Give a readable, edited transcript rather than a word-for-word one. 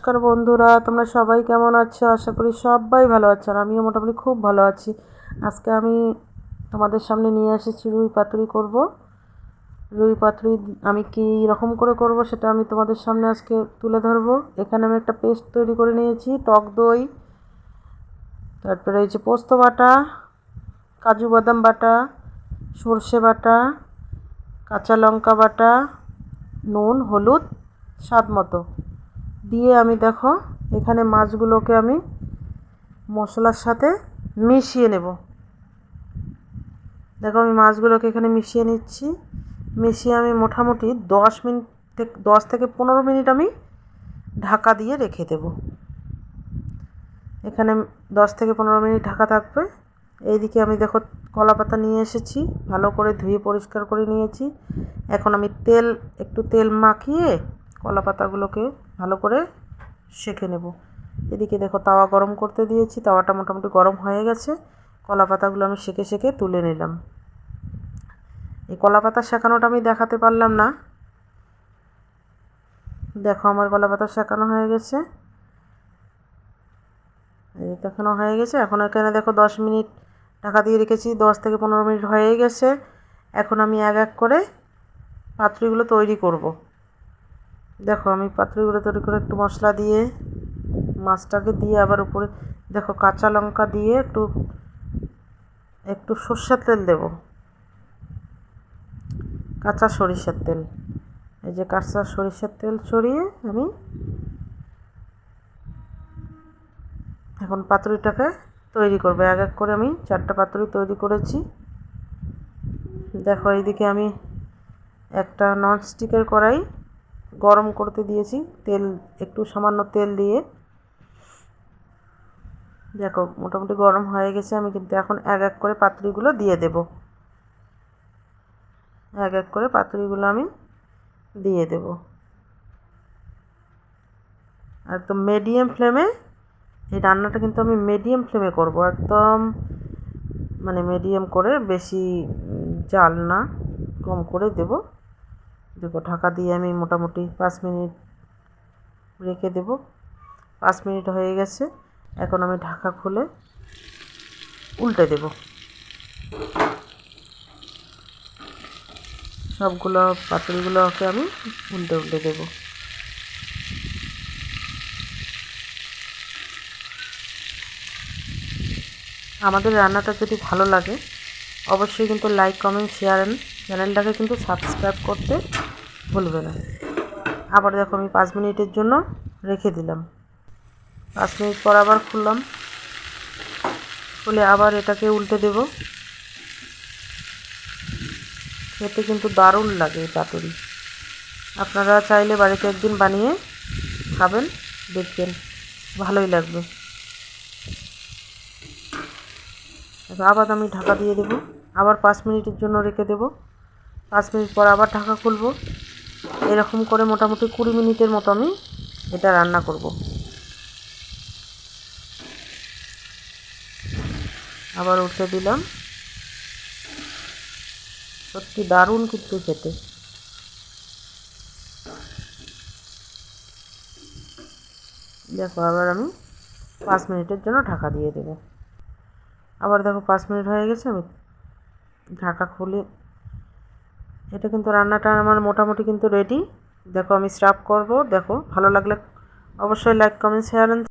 নমস্কার বন্ধুরা, তোমরা সবাই কেমন আছো? আশা করি সবাই ভালো আছো, আর আমিও মোটামুটি খুব ভালো আছি। আজকে আমি তোমাদের সামনে নিয়ে এসেছি রুই পাতুরি করব। রুই পাতুরি আমি কী রকম করে করব সেটা আমি তোমাদের সামনে আজকে তুলে ধরবো। এখানে আমি একটা পেস্ট তৈরি করে নিয়েছি, টক দই, তারপরে এই যে পোস্ত বাটা, কাজু বাদাম বাটা, সর্ষে বাটা, কাঁচা লঙ্কা বাটা, নুন হলুদ স্বাদ মতো দিয়ে আমি দেখো এখানে মাছগুলোকে আমি মশলার সাথে মিশিয়ে নেব। দেখো আমি মাছগুলোকে এখানে মিশিয়ে নিচ্ছি। মিশিয়ে আমি মোটামুটি 10 থেকে 15 মিনিট আমি ঢাকা দিয়ে রেখে দেব। এখানে 10 থেকে 15 মিনিট ঢাকা থাকবে। এইদিকে আমি দেখো কলা পাতা নিয়ে এসেছি, ভালো করে ধুয়ে পরিষ্কার করে নিয়েছি। এখন আমি একটু তেল মাখিয়ে কলা পাতাগুলোকে ভালো করে সেঁকে নেব। এদিকে দেখো তাওয়া গরম করতে দিয়েছি, তাওয়াটা মোটামুটি গরম হয়ে গেছে। কলা পাতাগুলো আমি সেঁকে তুলে নিলাম। এই কলা পাতা সেঁকানোটা আমি দেখাতে পারলাম না। দেখো আমার কলা পাতা সেঁকানো হয়ে গেছে, এই দেখানো হয়ে গেছে। এখন এখানে দেখো 10 মিনিট ঢাকা দিয়ে রেখেছি, 10 থেকে 15 মিনিট হয়ে গেছে। এখন আমি এক এক করে পাতুরিগুলো তৈরি করব। দেখো আমি পাতুরিগুলো তৈরি করে একটু মশলা দিয়ে মাছটাকে দিয়ে আবার উপরে দেখো কাঁচা লঙ্কা দিয়ে একটু সরষের তেল দেব, কাঁচা সরিষার তেল। এই যে কাঁচা সরিষার তেল ছড়িয়ে আমি এখন পাতুরিটাকে তৈরি করবো। এক এক করে আমি 4টা পাতুরি তৈরি করেছি। দেখো এইদিকে আমি একটা ননস্টিকের কড়াই গরম করতে দিয়েছি, একটু সামান্য তেল দিয়ে। দেখো মোটামুটি গরম হয়ে গেছে। আমি কিন্তু এখন এক এক করে পাতুরিগুলো দিয়ে দেব। এক এক করে পাতুরিগুলো আমি দিয়ে দেব। একদম মিডিয়াম ফ্লেমে এই রান্নাটা কিন্তু আমি মিডিয়াম ফ্লেমে করব, একদম মানে মিডিয়াম করে, বেশি জাল না, কম করে দেব। দেখো ঢাকা দিয়ে আমি মোটামুটি 5 মিনিট রেখে দেব। 5 মিনিট হয়ে গেছে। এখন আমি ঢাকা খুলে উল্টে দেব। সবগুলো পাতুরিগুলোকে আমি উল্টে দেব। আমাদের রান্নাটা যদি ভালো লাগে অবশ্যই কিন্তু লাইক কমেন্ট শেয়ার এন্ড চ্যানেলটাকে কিন্তু সাবস্ক্রাইব করতে ভুলবে না। আবার দেখো আমি 5 মিনিটের জন্য রেখে দিলাম। 5 মিনিট পর আবার খুললাম, খুলে আবার এটাকে উল্টে দেব। খেতে কিন্তু দারুণ লাগে এই পাতুরি। আপনারা চাইলে বাড়িতে একদিন বানিয়ে খাবেন, দেখবেন ভালোই লাগবে। আবার আমি ঢাকা দিয়ে দেব, আবার 5 মিনিটের জন্য রেখে দেব। 5 মিনিট পর আবার ঢাকা খুলব। এরকম করে মোটামুটি 20 মিনিটের মতো আমি এটা রান্না করব। আবার উঠে দিলাম। সত্যি দারুণ কিন্তু খেতে। দেখো আবার আমি 5 মিনিটের জন্য ঢাকা দিয়ে দেব। আবার দেখো 5 মিনিট হয়ে গেছে, আমি ঢাকা খুলে এটা কিন্তু রান্নাটা আমার মোটামুটি কিন্তু রেডি। দেখো আমি সার্ভ করব। দেখো ভালো লাগলে অবশ্যই লাইক কমেন্ট শেয়ার